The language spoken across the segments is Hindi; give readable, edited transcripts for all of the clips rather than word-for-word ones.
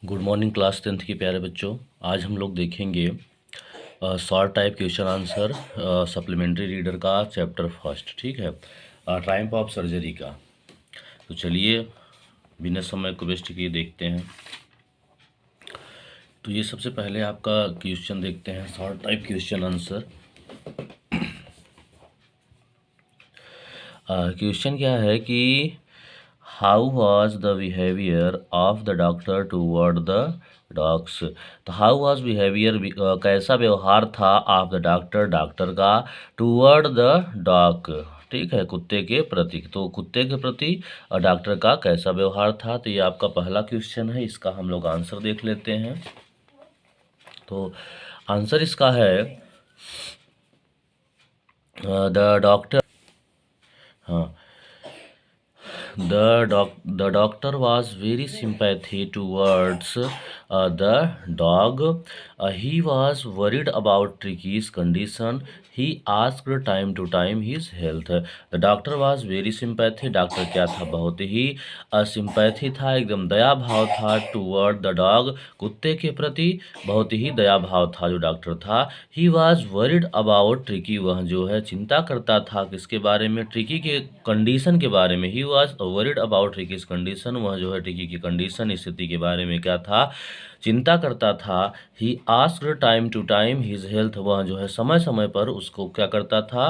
गुड मॉर्निंग क्लास 10th के प्यारे बच्चों। आज हम लोग देखेंगे short type question answer supplementary reader का चैप्टर फर्स्ट। ठीक है, टाइप ऑफ सर्जरी का। तो चलिए बिना समय को वेस्ट किए देखते हैं। तो ये सबसे पहले आपका क्वेश्चन देखते हैं, short type question answer. Question क्या है कि how was the behaviour of the doctor toward the dogs. तो हाउ वॉज बिहेवियर, कैसा व्यवहार था ऑफ द डॉक्टर, डॉक्टर का, टूवर्ड द डॉग, ठीक है, कुत्ते के प्रति। तो कुत्ते के प्रति डॉक्टर का कैसा व्यवहार था। तो ये आपका पहला क्वेश्चन है, इसका हम लोग आंसर देख लेते हैं। तो आंसर इसका है द डॉक्टर, हाँ, the doctor was very sympathy towards the dog. He was worried about Tricky's condition. He asked time to time his health. The doctor was very sympathy. Doctor क्या था, बहुत ही सिंपैथी था, एकदम दया भाव था टूवर्ड द डॉग, कुत्ते के प्रति बहुत ही दया भाव था जो डॉक्टर था। He was worried about tricky, वह जो है चिंता करता था किसके बारे में, ट्रिकी के कंडीशन के बारे में। He was worried about ट्रिकीज condition, वह जो है ट्रिकी की कंडीशन, स्थिति के बारे में क्या था, चिंता करता था। He asked time to time his health, वह जो है समय समय पर उसको क्या करता था,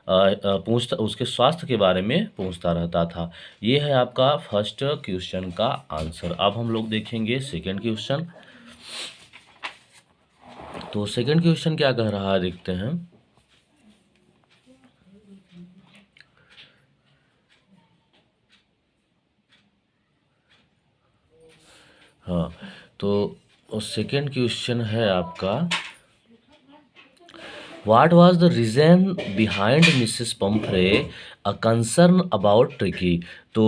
पूछता, उसके स्वास्थ्य के बारे में पूछता रहता था। ये है आपका फर्स्ट क्वेश्चन का आंसर। अब हम लोग देखेंगे सेकेंड क्वेश्चन। तो सेकेंड क्वेश्चन क्या कह रहा है देखते हैं। हाँ, तो सेकेंड क्वेश्चन है आपका, What was the reason behind Mrs. Pumphrey a concern about Tricky? तो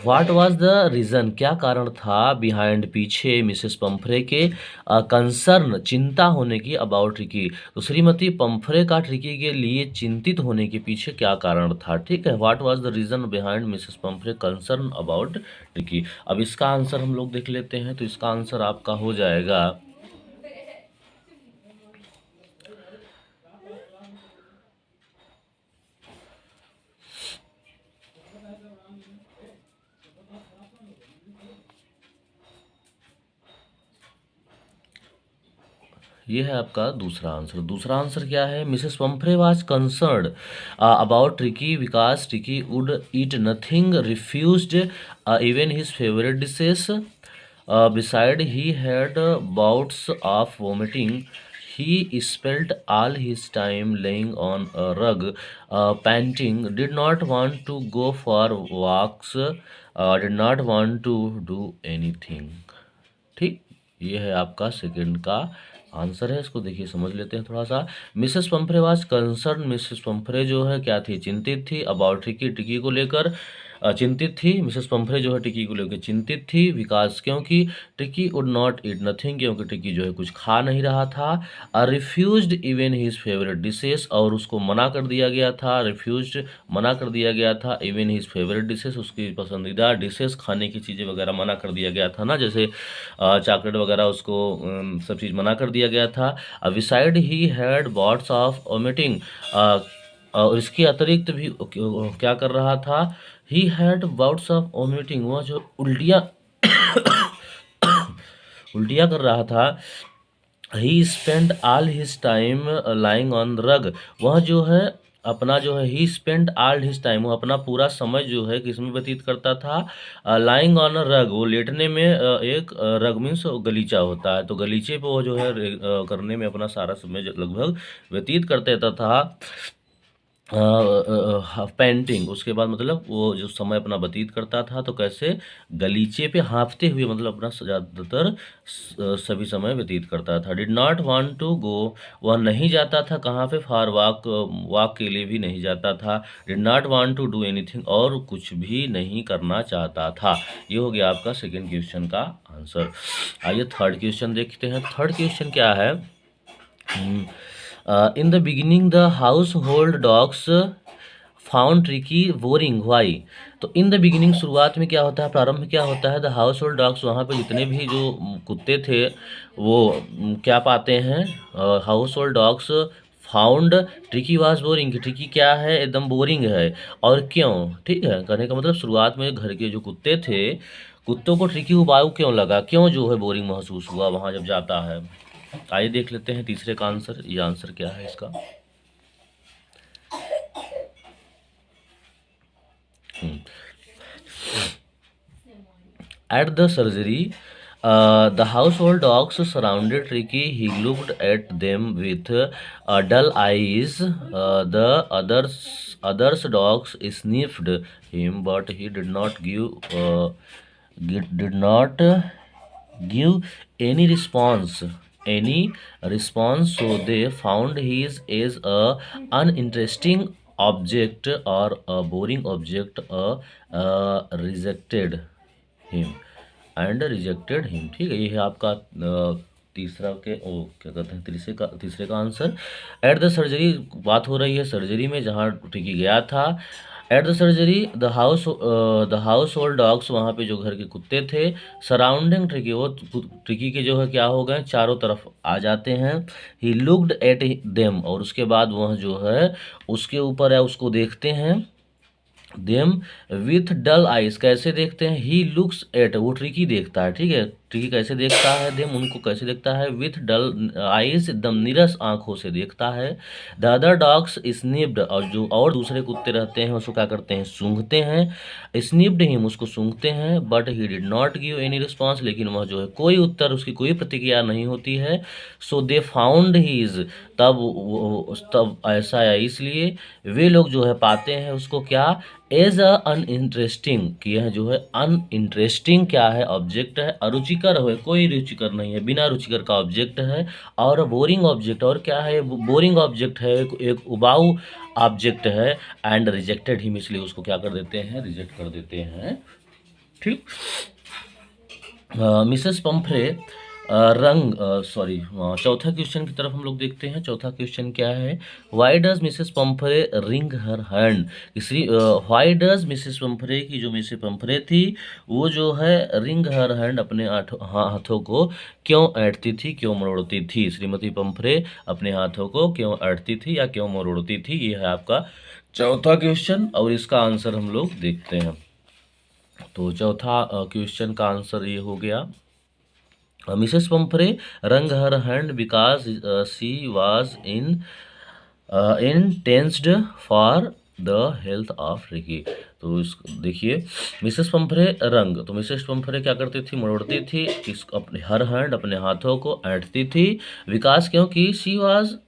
व्हाट वाज द रीज़न, क्या कारण था, बिहाइंड पीछे मिसेस पंफरे के कंसर्न, चिंता होने की, अबाउट ट्रिकी। तो श्रीमती पंफरे का ट्रिकी के लिए चिंतित होने के पीछे क्या कारण था। ठीक है, what was the reason behind Mrs पंफरे concern about tricky. अब इसका आंसर हम लोग देख लेते हैं। तो इसका आंसर आपका हो जाएगा, ये है आपका दूसरा आंसर। दूसरा आंसर क्या है, Mrs पंफरे was concerned about tricky because tricky would eat nothing, refused even his favourite dishes, beside he had bouts of vomiting, he spent all his time laying on a rug, panting, did not want to go for walks, did not want to do anything। ठीक, ये है आपका सेकंड का आंसर है। इसको देखिए, समझ लेते हैं थोड़ा सा। मिसेस पंफरे वाज कंसर्न, मिसेस पंफरे जो है क्या थी, चिंतित थी, अबाउट ट्रिकी, टिकी को लेकर चिंतित थी। मिसेस पंफरे जो है टिकी को लेकर चिंतित थी, विकास, क्योंकि टिकी वुड नॉट ईट नथिंग, क्योंकि टिकी जो है कुछ खा नहीं रहा था। Refused even his favourite dishes, और उसको मना कर दिया गया था, रिफ्यूज्ड मना कर दिया गया था, इवन हिज फेवरेट डिशेस, उसकी पसंदीदा डिशेस, खाने की चीज़ें वगैरह मना कर दिया गया था ना, जैसे चॉकलेट वगैरह, उसको सब चीज़ मना कर दिया गया था। Besides he had bouts of vomiting, और इसके अतिरिक्त भी क्या कर रहा था, he had bouts of vomiting, वह जो उल्टियाँ उल्टियाँ कर रहा था। He spend all his time lying on rug, वह जो है अपना जो है, he spend all his time, वो अपना पूरा समय जो है किसमें व्यतीत करता था, लाइंग ऑन अ रग, वो लेटने में, एक रग मीन्स गलीचा होता है, तो गलीचे पे वो जो है करने में अपना सारा समय लगभग व्यतीत कर देता था। पेंटिंग, उसके बाद मतलब वो जो समय अपना व्यतीत करता था, तो कैसे, गलीचे पे हाँफते हुए, मतलब अपना ज़्यादातर सभी समय व्यतीत करता था। Did not want to go, वह नहीं जाता था कहाँ पे, फॉर वॉक, वॉक के लिए भी नहीं जाता था। Did not want to do anything, और कुछ भी नहीं करना चाहता था। ये हो गया आपका सेकेंड क्वेश्चन का आंसर। आइए थर्ड क्वेश्चन देखते हैं। थर्ड क्वेश्चन क्या है, in the beginning the household dogs found tricky boring why. तो इन द बिगिनिंग, शुरुआत में क्या होता है, प्रारंभ में क्या होता है, द हाउस होल्ड डॉग्स, वहाँ पे जितने भी जो कुत्ते थे वो क्या पाते हैं, house hold dogs found tricky was boring, कि ट्रिकी क्या है, एकदम बोरिंग है। और क्यों, ठीक है, कहने का मतलब शुरुआत में घर के जो कुत्ते थे, कुत्तों को ट्रिकी उबाऊ क्यों लगा, क्यों जो है बोरिंग महसूस हुआ वहाँ जब जाता है। आइए देख लेते हैं तीसरे का आंसर, ये आंसर क्या है इसका। At the surgery, the household dogs surrounded Ricky. He looked at them with dull eyes. The others dogs sniffed him, but he did not give any response. So they found his as a uninteresting object or a boring object, rejected him rejected him. ठीक है, ये है आपका तीसरा के क्या कहते हैं, तीसरे का आंसर। एट द सर्जरी, बात हो रही है सर्जरी में जहाँ ट्रिकी गया था। At the surgery the house hold dogs, वहाँ पे जो घर के कुत्ते थे, सराउंडिंग ट्रिकी, वो ट्रिकी के जो है क्या हो गए, चारों तरफ आ जाते हैं। ही लुक्ड एट देम, और उसके बाद वह जो है उसके ऊपर है, उसको देखते हैं। देम विथ डल आइज, कैसे देखते हैं, ही लुक्स एट, वो ट्रिकी देखता है, ठीक है, ट्रिकी कैसे देखता है, देम उनको कैसे देखता है, विथ डल आइज, एकदम निरस आंखों से देखता है। द अदर डॉग्स स्निप्ड, और जो और दूसरे कुत्ते रहते हैं उसको क्या करते हैं, सूंघते हैं। स्निप्ड हिम, उसको सूंघते हैं। But he did not give any response, लेकिन वह जो है कोई उत्तर, उसकी कोई प्रतिक्रिया नहीं होती है। सो दे फाउंड हीज, तब ऐसा है, इसलिए वे लोग जो है पाते हैं उसको क्या, एज अ अनइंटरेस्टिंग, कि यह जो है अनइंटरेस्टिंग क्या है, ऑब्जेक्ट है, अरुचिकर है, कोई रुचिकर नहीं है, बिना रुचिकर का ऑब्जेक्ट है। और बोरिंग ऑब्जेक्ट, और क्या है, बोरिंग ऑब्जेक्ट है, एक उबाऊ ऑब्जेक्ट है। एंड रिजेक्टेड हिम, इसलिए उसको क्या कर देते हैं, रिजेक्ट कर देते हैं। ठीक। मिसेस पंफ्रे चौथा क्वेश्चन की तरफ हम लोग देखते हैं। चौथा क्वेश्चन क्या है, why does Mrs Pomfrey ring her hand, why does Mrs Pomfrey की, जो मिसेस पंफ्रे थी वो जो है रिंग हर हैंड, अपने हाथों को क्यों ऐंठती थी, क्यों मरोड़ती थी। श्रीमती पंफ्रे अपने हाथों को क्यों ऐंठती थी या क्यों मरोड़ती थी, ये है आपका चौथा क्वेश्चन, और इसका आंसर हम लोग देखते हैं। तो चौथा क्वेश्चन का आंसर ये हो गया, Mrs Pumphrey wrung her hand because she was intensed for the health of Ricky. तो इस देखिए, मिसेस पंफ्रे रंग, तो मिसेस पंफ्रे क्या करती थी, मरोड़ती थी, किस अपने हर हैंड, अपने हाथों को ऐंठती थी। विकास, क्योंकि शी वाज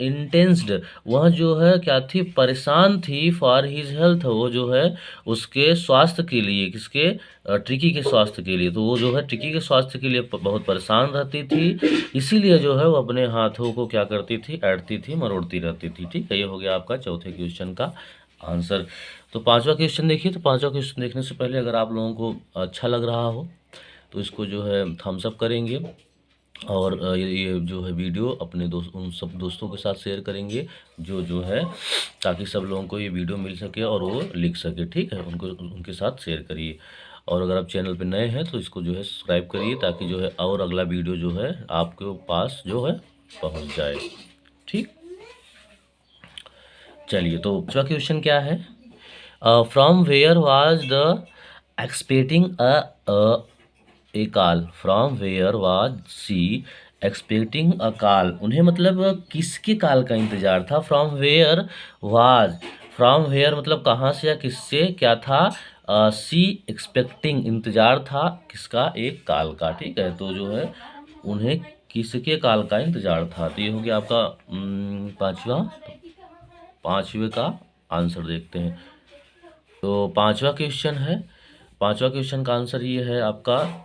इंटेंस्ड, वह जो है क्या थी, परेशान थी, फॉर हिज हेल्थ, वो जो है उसके स्वास्थ्य के लिए, किसके, ट्रिकी के स्वास्थ्य के लिए। तो वो जो है ट्रिकी के स्वास्थ्य के लिए बहुत परेशान रहती थी, इसीलिए जो है वो अपने हाथों को क्या करती थी, ऐंठती थी, मरोड़ती रहती थी। ठीक है, ये हो गया आपका चौथे क्वेश्चन का आंसर। तो पांचवा क्वेश्चन देखिए। तो पांचवा क्वेश्चन देखने से पहले अगर आप लोगों को अच्छा लग रहा हो तो इसको जो है थम्स अप करेंगे, और ये जो है वीडियो अपने उन सब दोस्तों के साथ शेयर करेंगे जो है, ताकि सब लोगों को ये वीडियो मिल सके और वो लिख सके। ठीक है, उनके साथ शेयर करिए। और अगर आप चैनल पर नए हैं तो इसको जो है सब्सक्राइब करिए, ताकि जो है और अगला वीडियो जो है आपके पास जो है पहुंच जाए। ठीक, चलिए, तो पांचवा क्वेश्चन क्या है, from where was the expecting a call, from where was she expecting a call, उन्हें मतलब किसके कॉल का इंतजार था। From where was, from where मतलब कहाँ से या किससे क्या था, सी एक्सपेक्टिंग इंतजार था, किसका, एक कॉल का। ठीक है, तो जो है उन्हें किसके कॉल का इंतजार था। तो ये हो गया आपका पांचवे का आंसर देखते हैं। तो पांचवा क्वेश्चन है, पांचवा क्वेश्चन का आंसर ये है आपका,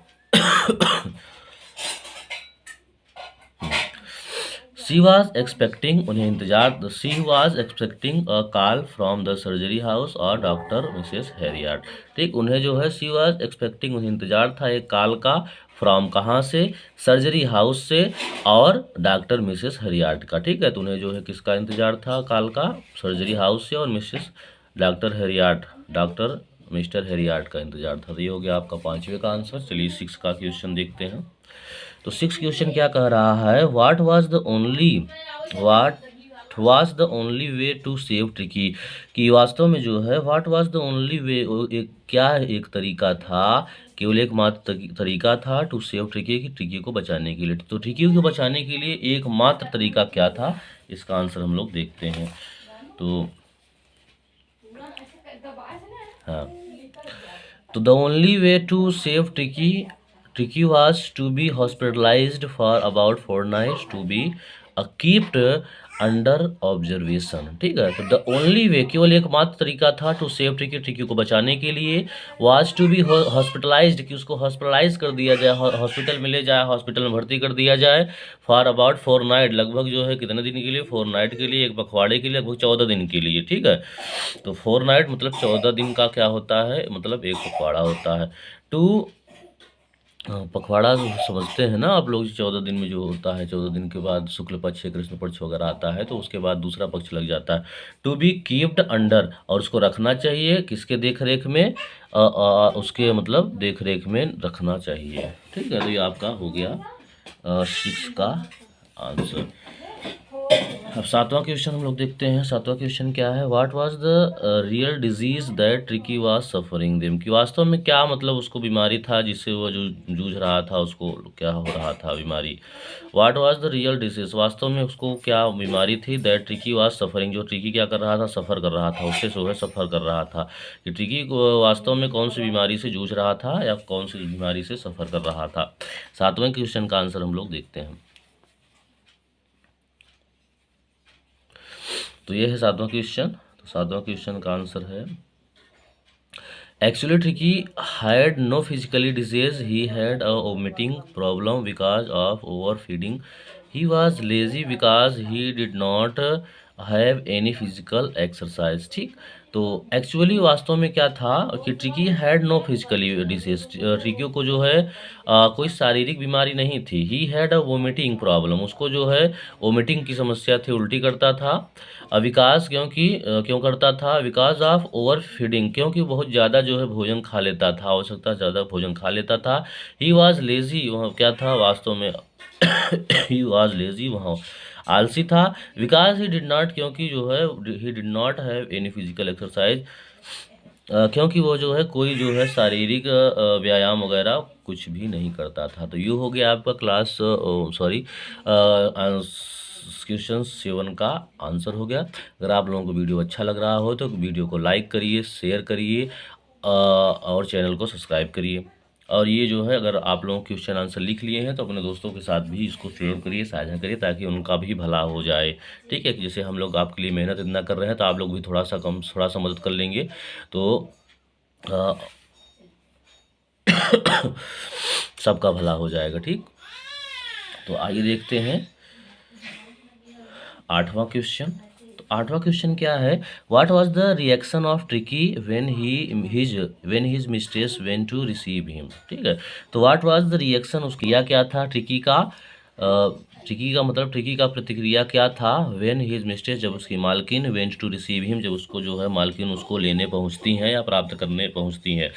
शी वॉज एक्सपेक्टिंग, उन्हें इंतजार, she was expecting a call from the surgery house और डॉक्टर मिसेस हैरियट। ठीक, उन्हें जो है शी वॉज एक्सपेक्टिंग, उन्हें इंतजार था एक कॉल का, फ्रॉम कहाँ से, सर्जरी हाउस से और डॉक्टर मिसेस हैरियट का। ठीक है, तो उन्हें जो है किसका इंतजार था, कॉल का, सर्जरी हाउस से और मिसेस डॉक्टर हेरियाट, डॉक्टर मिस्टर हेरियाट का इंतजार था। तो ये हो गया आपका पांचवे का आंसर। चलिए 6 का क्वेश्चन देखते हैं। तो 6 क्वेश्चन क्या कह रहा है, what was the only way to save Tricky, कि वास्तव में जो है what was the only way, एक क्या एक तरीका था, केवल एकमात्र तरीका था टू सेव ट्रिकी, कि ट्रिकी को बचाने के लिए। तो ट्रिकी को बचाने के लिए एकमात्र तरीका क्या था, इसका आंसर हम लोग देखते हैं। तो हाँ, तो the only way to save Tricky was to be hospitalised for about 4 nights to be keeped under observation. ठीक है, तो द ओनली वे, केवल एकमात्र तरीका था टू सेव ट्रिकी को बचाने के लिए, वाज टू बी हॉस्पिटलाइज्ड, कि उसको हॉस्पिटलाइज कर दिया जाए, हॉस्पिटल में ले जाए, हॉस्पिटल में भर्ती कर दिया जाए, फॉर अबाउट 4 नाइट, लगभग जो है कितने दिन के लिए, 4 नाइट के लिए, एक पखवाड़े के लिए, लगभग 14 दिन के लिए। ठीक है, तो 4 नाइट मतलब 14 दिन का क्या होता है, मतलब एक पखवाड़ा होता है। टू पखवाड़ा समझते हैं ना आप लोग, 14 दिन में जो होता है, 14 दिन के बाद शुक्ल पक्ष कृष्ण पक्ष वगैरह आता है, तो उसके बाद दूसरा पक्ष लग जाता है। टू बी कीप्ड अंडर, और उसको रखना चाहिए किसके देख रेख में, उसके मतलब देख रेख में रखना चाहिए। ठीक है, तो ये आपका हो गया 6 का आंसर। अब 7वां क्वेश्चन हम लोग देखते हैं। 7वां क्वेश्चन क्या है, what was the real disease that tricky was suffering them, कि वास्तव में क्या मतलब उसको बीमारी था जिससे वो जो जूझ रहा था, उसको क्या हो रहा था बीमारी। What was the real disease, वास्तव में उसको क्या बीमारी थी, दैट ट्रिकी वाज सफरिंग, जो ट्रिकी क्या कर रहा था, सफ़र कर रहा था, उससे जो है सफ़र कर रहा था, कि ट्रिकी को वास्तव में कौन सी बीमारी से जूझ रहा था या कौन सी बीमारी से सफ़र कर रहा था। 7वें क्वेश्चन का आंसर हम लोग देखते हैं। तो ये है 7वां क्वेश्चन। तो 7वां क्वेश्चन का आंसर है, actually Tricky had no physically disease, he had a vomiting problem because of over feeding, he was lazy because he did not have any physical exercise. ठीक, तो एक्चुअली वास्तव में क्या था कि Tricky had no physically disease, Tricky को जो है कोई शारीरिक बीमारी नहीं थी। He had a vomiting problem, उसको जो है वोमिटिंग की समस्या थी, उल्टी करता था। विकास क्यों करता था, बिकॉज ऑफ ओवर फीडिंग, क्योंकि बहुत ज़्यादा जो है भोजन खा लेता था, आवश्यकता ज़्यादा भोजन खा लेता था। ही वॉज लेजी, वह क्या था वास्तव में ही वॉज लेजी, वहाँ आलसी था। बिकॉज ही डिड नॉट, क्योंकि जो है ही did not have any physical exercise, क्योंकि वो जो है कोई जो है शारीरिक व्यायाम वगैरह कुछ भी नहीं करता था। तो ये हो गया आपका क्लास सॉरी क्वेश्चन 7 का आंसर हो गया। अगर आप लोगों को वीडियो अच्छा लग रहा हो तो वीडियो को लाइक करिए, शेयर करिए और चैनल को सब्सक्राइब करिए। और ये जो है अगर आप लोग क्वेश्चन आंसर लिख लिए हैं तो अपने दोस्तों के साथ भी इसको शेयर करिए, साझा करिए, ताकि उनका भी भला हो जाए। ठीक है, जैसे हम लोग आपके लिए मेहनत इतना कर रहे हैं तो आप लोग भी थोड़ा सा मदद कर लेंगे तो अ, सबका भला हो जाएगा। ठीक, तो आइए देखते हैं 8वां क्वेश्चन। तो 8वां क्वेश्चन क्या है, what was the reaction of Tricky when his mistress went to receive him. ठीक है, तो व्हाट वाज द रिएक्शन, उसकी या क्या था ट्रिकी का, ट्रिकी का मतलब ट्रिकी का प्रतिक्रिया क्या था, व्हेन हिज मिस्ट्रेस, जब उसकी मालकिन, वेंट टू रिसीव हिम, जब उसको जो है मालकिन उसको लेने पहुंचती हैं या प्राप्त करने पहुंचती हैं।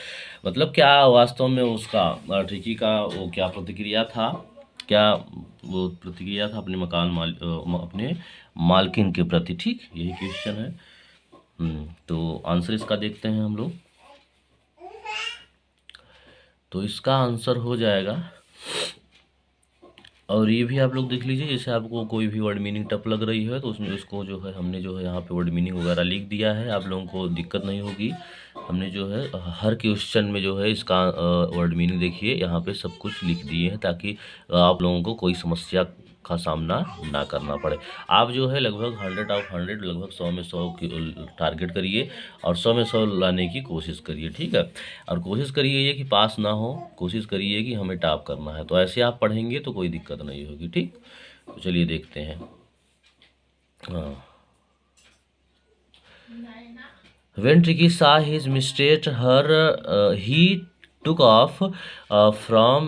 मतलब क्या वास्तव में उसका ट्रिकी का वो क्या प्रतिक्रिया था, क्या वो प्रतिक्रिया था अपने अपने मालकिन के प्रति। ठीक, यही क्वेश्चन है। तो आंसर इसका देखते हैं हम लोग। तो इसका आंसर हो जाएगा, और ये भी आप लोग देख लीजिए, जैसे आपको कोई भी वर्ड मीनिंग टफ लग रही है तो उसमें उसको जो है हमने जो है यहाँ पे वर्ड मीनिंग वगैरह लिख दिया है, आप लोगों को दिक्कत नहीं होगी। हमने जो है हर क्वेश्चन में जो है इसका वर्ड मीनिंग देखिए यहाँ पे सब कुछ लिख दिए हैं, ताकि आप लोगों को कोई समस्या का सामना ना करना पड़े। आप जो है लगभग 100 लगभग 100 में 100 की टारगेट करिए और 100 में 100 लाने की कोशिश करिए। ठीक है, और कोशिश करिए ये कि पास ना हो, कोशिश करिए कि हमें टॉप करना है। तो ऐसे आप पढ़ेंगे तो कोई दिक्कत नहीं होगी। ठीक, तो चलिए देखते हैं। हाँ, When Tricky saw his mistress, he took off from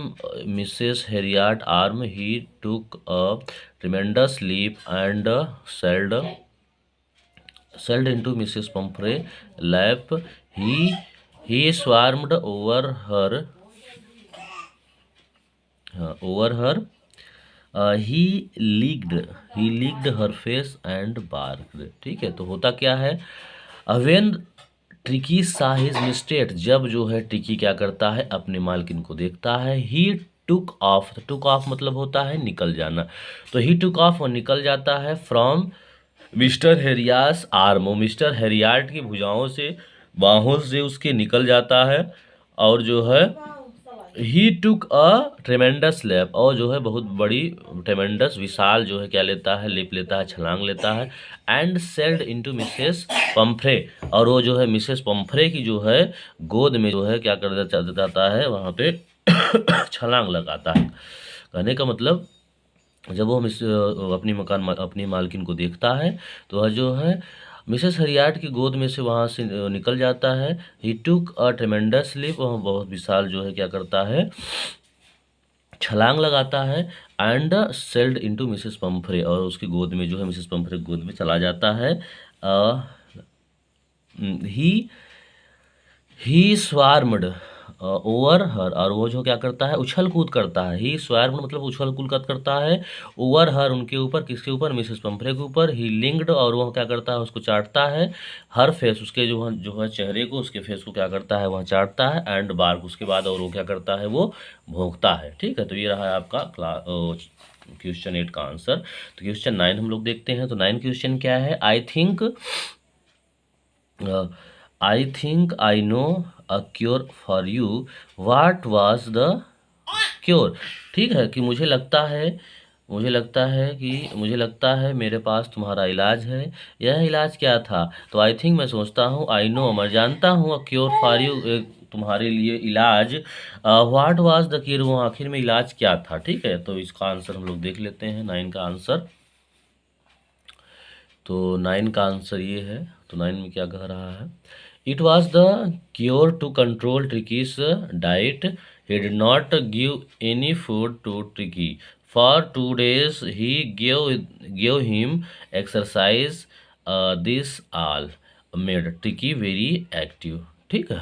Mrs. Harriet's arm. He took a tremendous leap and sailed sailed into Mrs. Pumphrey lap. He swarmed over her. He licked her face and barked. ठीक है, तो होता क्या है, व्हेन ट्रिकी सा हिज मिस्टेक, जब जो है ट्रिकी क्या करता है, अपने मालकिन को देखता है, ही टुक ऑफ मतलब होता है निकल जाना, तो ही टुक ऑफ और निकल जाता है फ्रॉम मिस्टर हेरियास आर्म, मिस्टर हेरियाट की भुजाओं से, बाहों से उसके निकल जाता है, और जो है ही टुक अ ट्रेमेंडस लेप, और जो है बहुत बड़ी ट्रेमेंडस विशाल जो है क्या लेता है, लेप लेता है, छलांग लेता है, and sailed into Mrs Pomfrey, और वो जो है मिसेस पंफ्रे की जो है गोद में जो है क्या कर जाता है, वहाँ पे छलांग लगाता है। कहने का मतलब जब वो अपनी मालकिन को देखता है, तो वह जो है मिसेस हरियाट की गोद में से वहाँ से निकल जाता है। ही टुक अ ट्रेमेंडस लीप, वह बहुत विशाल जो है क्या करता है, छलांग लगाता है, and sailed into Mrs Pomfrey, और उसकी गोद में जो है मिसेस पंफ्रे की गोद में चला जाता है। ही ही स्वार्मड ओवर हर, और वो जो क्या करता है, उछल कूद करता है। ही स्वार्मड मतलब उछल कूद करता है, ओवर हर उनके ऊपर, किसके ऊपर, मिसेस पंफ्रे के ऊपर। ही लिंक्ड, और वो क्या करता है, उसको चाटता है। हर फेस, उसके जो है चेहरे को, उसके फेस को क्या करता है, वह चाटता है। एंड बार्क, उसके बाद और वो क्या करता है, वो भौंकता है। ठीक है, तो ये रहा है आपका क्वेश्चन 8 का आंसर। तो क्वेश्चन 9 हम लोग देखते हैं। तो 9 क्वेश्चन क्या है, I think I know a cure for you, what was the cure. ठीक है, कि मुझे लगता है मेरे पास तुम्हारा इलाज है, यह इलाज क्या था। तो आई थिंक मैं सोचता हूँ, आई नो मैं जानता हूँ, अ क्योर फॉर यू तुम्हारे लिए इलाज, व्हाट वाज द क्योर, वो आखिर में इलाज क्या था। ठीक है, तो इसका आंसर हम लोग देख लेते हैं, 9 का आंसर। तो 9 का आंसर ये है। तो 9 में क्या कह रहा है, it was the cure to control Tricky's diet, he did not give any food to Tricky for 2 days, he give him exercise, this all made Tricky very active. ठीक है,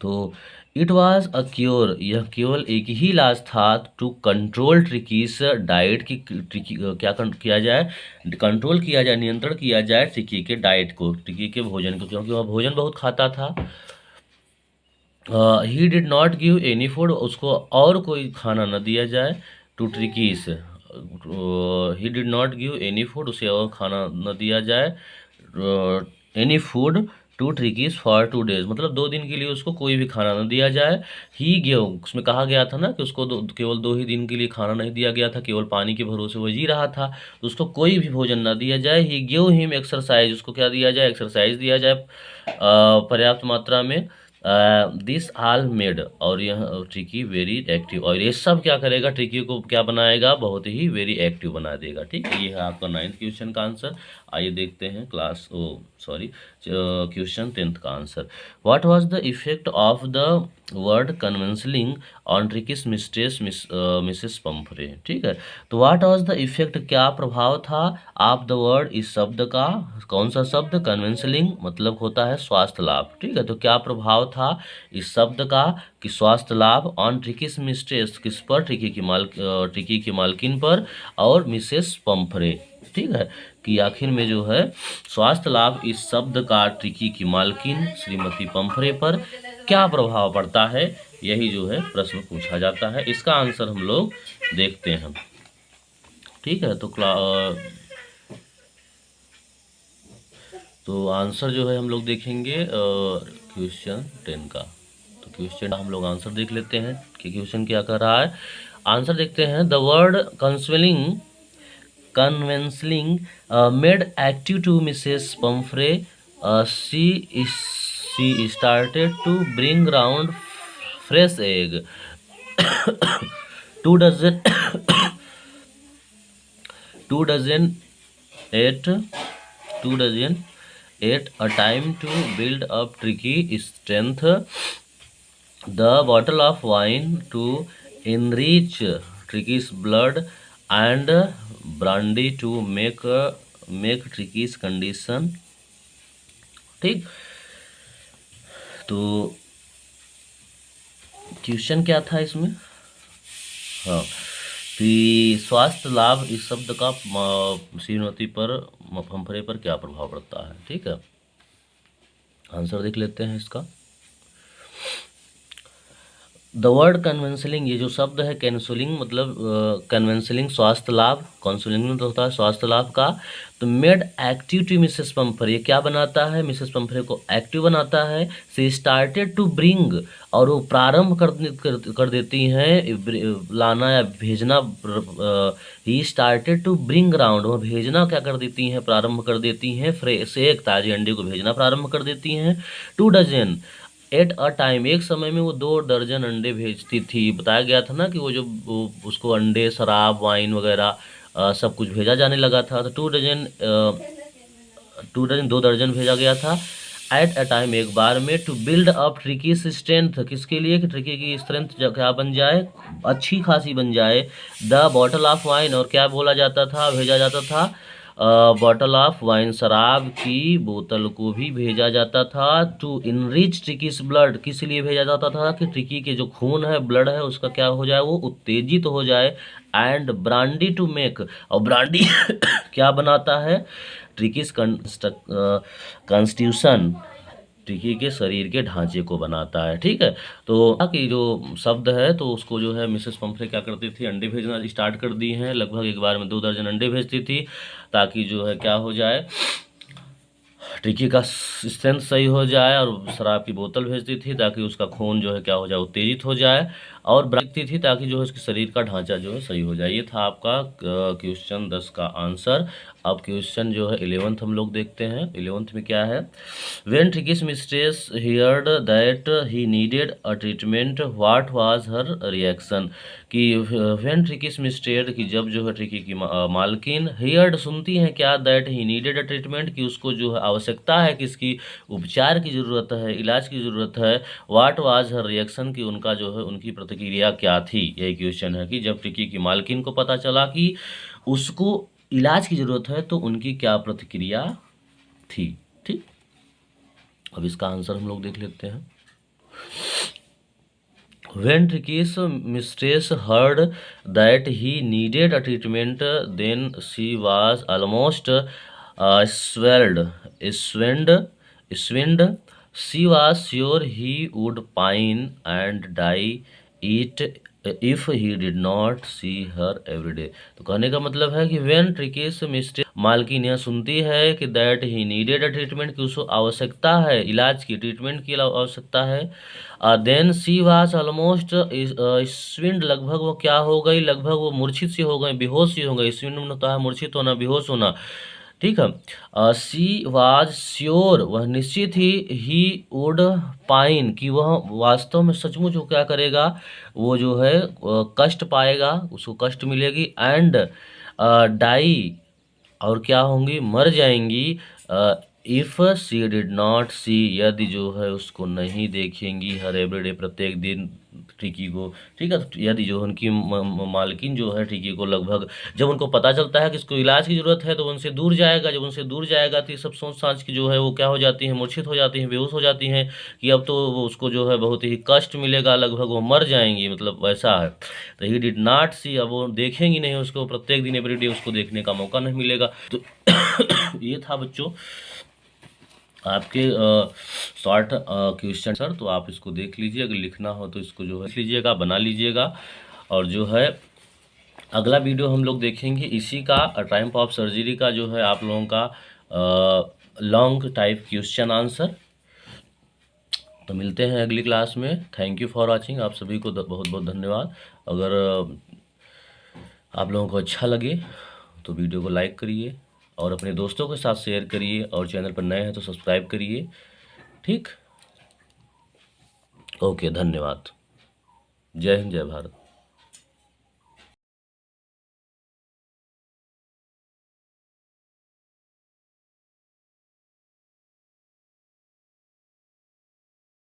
तो इट वाज अ क्योर, यह केवल एक ही इलाज था, टू कंट्रोल ट्रिकीज डाइट की, ट्रिकी किया जाए, कंट्रोल किया जाए, नियंत्रण किया जाए ट्रिकी के डाइट को, ट्रिकी के भोजन को, क्योंकि वह भोजन बहुत खाता था। He did not give any food, उसको और कोई खाना न दिया जाए, to Tricky's, he did not give any food, उसे और खाना न दिया जाए, any food to Tricky's for 2 days, मतलब 2 दिन के लिए उसको कोई भी खाना न दिया जाए। ही गेव, उसमें कहा गया था ना कि उसको केवल 2 ही दिन के लिए खाना नहीं दिया गया था, केवल पानी के भरोसे वो जी रहा था, तो उसको कोई भी भोजन न दिया जाए। ही गेव हिम एक्सरसाइज, उसको क्या दिया जाए, एक्सरसाइज दिया जाए पर्याप्त मात्रा में। दिस आल मेड, और यह ट्रिकी वेरी एक्टिव, और ये सब क्या करेगा, ट्रिकी को क्या बनाएगा, बहुत ही वेरी एक्टिव बना देगा। ठीक है, ये है आपका 9th क्वेश्चन का आंसर। आइए देखते हैं क्वेश्चन 10th का answer. What was the effect of the word convalescing on Tricki's mistress Mrs Pumphrey. ठीक है, तो व्हाट वाज द इफेक्ट, क्या प्रभाव था, ऑफ द वर्ड, इस शब्द का, कौन सा शब्द, कन्विंसलिंग मतलब होता है स्वास्थ्य लाभ। ठीक है, तो क्या प्रभाव था इस शब्द का, कि स्वास्थ्य लाभ, ऑन ट्रिकीज मिस्ट्रेस, किस पर, ट्रिकी की मालकिन पर, और मिसेस पंफ्रे। ठीक है, कि आखिर में जो है स्वास्थ्य लाभ इस शब्द का ट्रिकी की मालकिन श्रीमती पंफ्रे पर क्या प्रभाव पड़ता है, यही जो है प्रश्न पूछा जाता है। इसका आंसर हम लोग देखते हैं। ठीक है, तो आंसर जो है हम लोग देखेंगे क्वेश्चन 10 का। तो क्वेश्चन हम लोग आंसर देख लेते हैं कि क्वेश्चन क्या कर रहा है। आंसर देखते हैं, the word convincing made active to Mrs. Pumphrey. She started to bring round fresh egg. 2 dozen, 2 dozen, 2 dozen at a time to build up tricky strength. The bottle of wine to enrich Tricky's blood, and brandy to make Tricky's condition. ठीक, तो क्वेश्चन क्या था इसमें? हाँ, कि स्वास्थ्य लाभ इस शब्द का श्रीमती पर फम्फरे पर क्या प्रभाव पड़ता है। ठीक है, आंसर देख लेते हैं इसका। द वर्ड कन्वेंसलिंग, ये जो शब्द है कैंसलिंग मतलब कन्वेंसलिंग स्वास्थ्य लाभ, काउंसलिंग में तो होता है स्वास्थ्य लाभ का। तो made active to Mrs Pumphrey, ये क्या बनाता है? मिसेस पंफरे को एक्टिव बनाता है। सी स्टार्टेड टू ब्रिंग, और वो प्रारंभ कर देती हैं लाना या भेजना। He started to bring round, वो भेजना क्या कर देती हैं? प्रारंभ कर देती हैं। फ्रेश एक ताजे अंडे को भेजना प्रारंभ कर देती हैं। 2 डजन एट अ टाइम, एक समय में वो 2 दर्जन अंडे भेजती थी। बताया गया था ना कि वो जो उसको अंडे, शराब, वाइन वगैरह सब कुछ भेजा जाने लगा था। तो 2 डजन 2 दर्जन भेजा गया था एट अ टाइम, एक बार में। To build up Tricky strength, किसके लिए? कि ट्रिकी की स्ट्रेंथ क्या बन जाए? अच्छी खासी बन जाए। द बॉटल ऑफ वाइन, और क्या बोला जाता था, भेजा जाता था? बॉटल ऑफ वाइन, शराब की बोतल को भी भेजा जाता था। टू इनरिच ट्रिकीज ब्लड, किस लिए भेजा जाता था? कि ट्रिकी के जो खून है, ब्लड है, उसका क्या हो जाए? वो उत्तेजित हो जाए। एंड ब्रांडी टू मेक, और ब्रांडी क्या बनाता है? ट्रिकीज कॉन्स्टिट्यूशन, ट्रिकी के शरीर के ढांचे को बनाता है। ठीक है, तो कि जो शब्द है तो उसको जो है मिसेस पंफरे क्या करती थी? अंडे भेजना स्टार्ट कर दी हैं। लगभग एक बार में 2 दर्जन अंडे भेजती थी, ताकि जो है क्या हो जाए, ट्रिकी का स्ट्रेंथ सही हो जाए। और शराब की बोतल भेजती थी ताकि उसका खून जो है क्या हो जाए? उत्तेजित हो जाए। और ब्रांडी थी ताकि जो है उसके शरीर का ढांचा जो है सही हो जाए। ये था आपका क्वेश्चन 10 का आंसर। अब क्वेश्चन जो है 11th हम लोग देखते हैं। 11th में क्या है? When ट्रिकीज mistress heard that he needed a treatment, what was her reaction? कि व्हेन ट्रिकीज मिस्ट्रेस, कि जब जो है ट्रिकी की मालकिन, हियर्ड सुनती हैं क्या? That he needed a treatment, कि उसको जो है आवश्यकता है, किसकी? उपचार की ज़रूरत है, इलाज की ज़रूरत है। व्हाट वाज हर रिएक्शन, कि उनका जो है उनकी प्रतिक्रिया क्या थी? यही क्वेश्चन है कि जब ट्रिकी की मालकिन को पता चला कि उसको इलाज की ज़रूरत है तो उनकी क्या प्रतिक्रिया थी। ठीक, अब इसका आंसर हम लोग देख लेते हैं। When Tricky's mistress heard that he needed a treatment, then she was almost swindled. She was sure he would pine and die it if he did not see her every day. तो कहने का मतलब है कि when Tricky's mistress, मालकिन यह सुनती है कि that he needed a treatment, की उसको आवश्यकता है इलाज की, ट्रीटमेंट की आवश्यकता है। देन सी वाज ऑलमोस्ट स्विंड, लगभग वो क्या हो गई? लगभग वो मूर्छित सी हो गई, बेहोश सी हो गई। स्विंड होता है मूर्छित होना, बेहोश होना। ठीक है, सी वाज श्योर, वह निश्चित ही वुड पाइन, कि वह वास्तव में सचमुच वो क्या करेगा? वो जो है कष्ट पाएगा, उसको कष्ट मिलेगी। एंड डाई, और क्या होंगी? मर जाएंगी। इफ सी डिड नॉट सी, यदि जो है उसको नहीं देखेंगी हर एवरीडे, प्रत्येक दिन ट्रिकी को। ठीक है, तो यदि जो उनकी मालकिन जो है ट्रिकी को, लगभग जब उनको पता चलता है कि इसको इलाज की ज़रूरत है तो उनसे दूर जाएगा। जब उनसे दूर जाएगा तो ये सब सोच साझ की जो है वो क्या हो जाती हैं? मूर्छित हो जाती हैं, बेहोश हो जाती हैं, कि अब तो वो उसको जो है बहुत ही कष्ट मिलेगा, लगभग वो मर जाएंगी, मतलब वैसा है। तो ही डिड नॉट सी, अब वो देखेंगी नहीं उसको, प्रत्येक दिन एवरीडे उसको देखने का मौका नहीं मिलेगा। तो ये था बच्चों आपके शॉर्ट क्वेश्चन सर। तो आप इसको देख लीजिए, अगर लिखना हो तो इसको जो है लिख लीजिएगा, बना लीजिएगा। और जो है अगला वीडियो हम लोग देखेंगे इसी का, टाइप ऑफ सर्जरी का जो है आप लोगों का लॉन्ग टाइप क्वेश्चन आंसर। तो मिलते हैं अगली क्लास में। थैंक यू फॉर वॉचिंग, आप सभी को बहुत बहुत धन्यवाद। अगर आप लोगों को अच्छा लगे तो वीडियो को लाइक करिए और अपने दोस्तों के साथ शेयर करिए, और चैनल पर नए हैं तो सब्सक्राइब करिए। ठीक, ओके, धन्यवाद। जय हिंद, जय भारत।